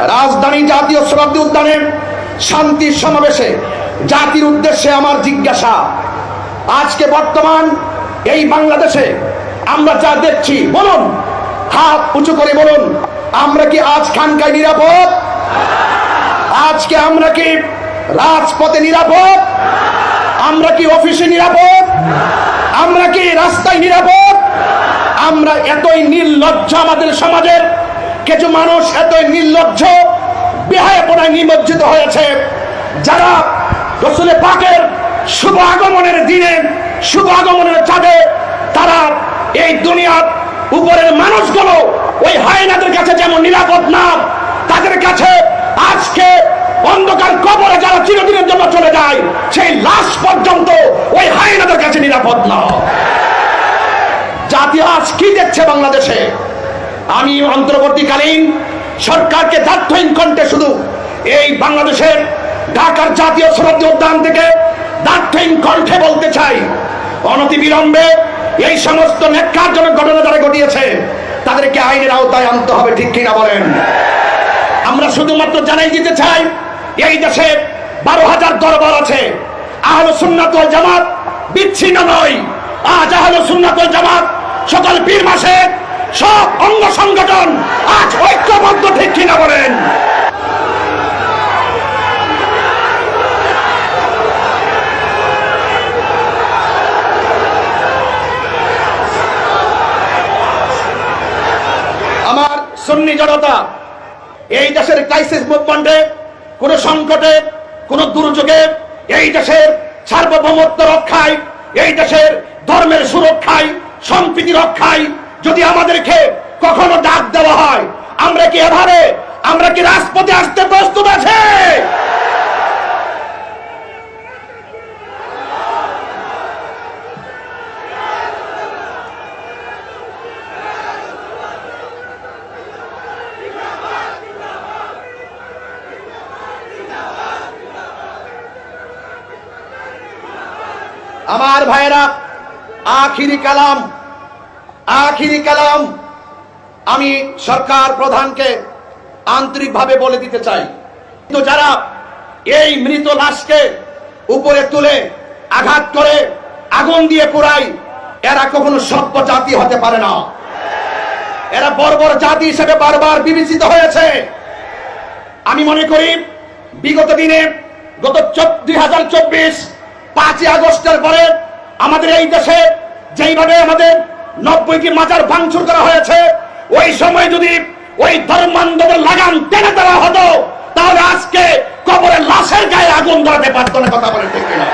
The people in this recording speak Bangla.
রাজধানী জাতীয় শতাব্দী উদ্যানে শান্তি সমাবেশে জাতির উদ্দেশ্যে আমার জিজ্ঞাসা, আজকে বর্তমান এই বাংলাদেশে আমরা যা দেখছি, বলুন, হাত উঁচু করে বলুন, আমরা কি আজ খানকায় নিরাপদ? আজকে আমরা কি রাজপথে নিরাপদ? আমরা কি অফিসে নিরাপদ? আমরা কি রাস্তায় নিরাপদ? আমরা এতই নির্লজ্জ, আমাদের সমাজের কিছু মানুষ এতই নির্লজ্জ, বেহায়াপনায় নিমজ্জিত হয়েছে, যারা রাসূল পাকের শুভ আগমনের দিনে, শুভ আগমনের চাঁদে তারা এই দুনিয়ার উপরের মানুষগুলো ওই হায়নাদের কাছে যেমন নিরাপদ না, তাদের কাছে আজকে অন্ধকার কবরে যারা চিরদিনের জন্য চলে যায়, সেই লাশ পর্যন্ত ওই হায়নাদের কাছে নিরাপদ না। জাতি আজ কি দেখছে বাংলাদেশে? আমি অন্তর্বর্তীকালীন সরকারকে দায়িত্বহীন কণ্ঠে শুধু এই বাংলাদেশের ঢাকার জাতীয় শতাব্দী উদ্যান থেকে দায়িত্বহীন কণ্ঠে বলতে চাই, অনতিবিলম্বে এই সমস্ত ন্যাক্কারজনক ঘটনা যারা ঘটিয়েছে তাদেরকে আইনের আওতায় আনতে হবে, ঠিক কিনা বলেন? আমরা শুধুমাত্র জানাই দিতে চাই, এই দেশে 12,000 দরবার আছে, আহলে সুন্নাত ওয়াল জামাত বিচ্ছিন্ন নয়। আজ আহলে সুন্নাত ওয়াল জামাত সকল পীর মাসে সব অঙ্গ সংগঠন আজ ঐক্যবদ্ধ, ঠিক কিনা বলেন? আমার সুন্নি জনতা এই দেশের ক্রাইসিস মুভমেন্টে, কোন সংকটে, কোন দুর্যোগে, এই দেশের সার্বভৌমত্ব রক্ষায়, এই দেশের ধর্মের সুরক্ষায়, সম্প্রীতি রক্ষায় যদি আমাদেরকে কখনো ডাক দেওয়া হয়, আমরা কি এভাবে, আমরা কি রাজপথে আসতে প্রস্তুত আছে? আমার ভাইয়েরা, আখিরি কালাম আমি সরকার প্রধানকে আন্তরিকভাবে বলে দিতে চাই, কিন্তু যারা এই মৃত লাশকে উপরে তুলে আঘাত করে আগুন দিয়ে পোড়ায়, এরা কখনো সভ্য জাতি হতে পারে না। এরা বর্বর জাতি হিসেবে বারবার বিবেচিত হয়েছে। আমি মনে করি বিগত দিনে, গত 2024 5ই আগস্টের পরে আমাদের এই দেশে যেইভাবে আমাদের 90টি মাজার ভাঙচুর করা হয়েছে, ওই সময় যদি ওই ধর্মান্ধদের লাগাম টেনে দেওয়া হতো, তাহলে আজকে কবরের লাশের গায়ে আগুন ধরাতে পারতো না। কথা বলে ঠিক কিনা?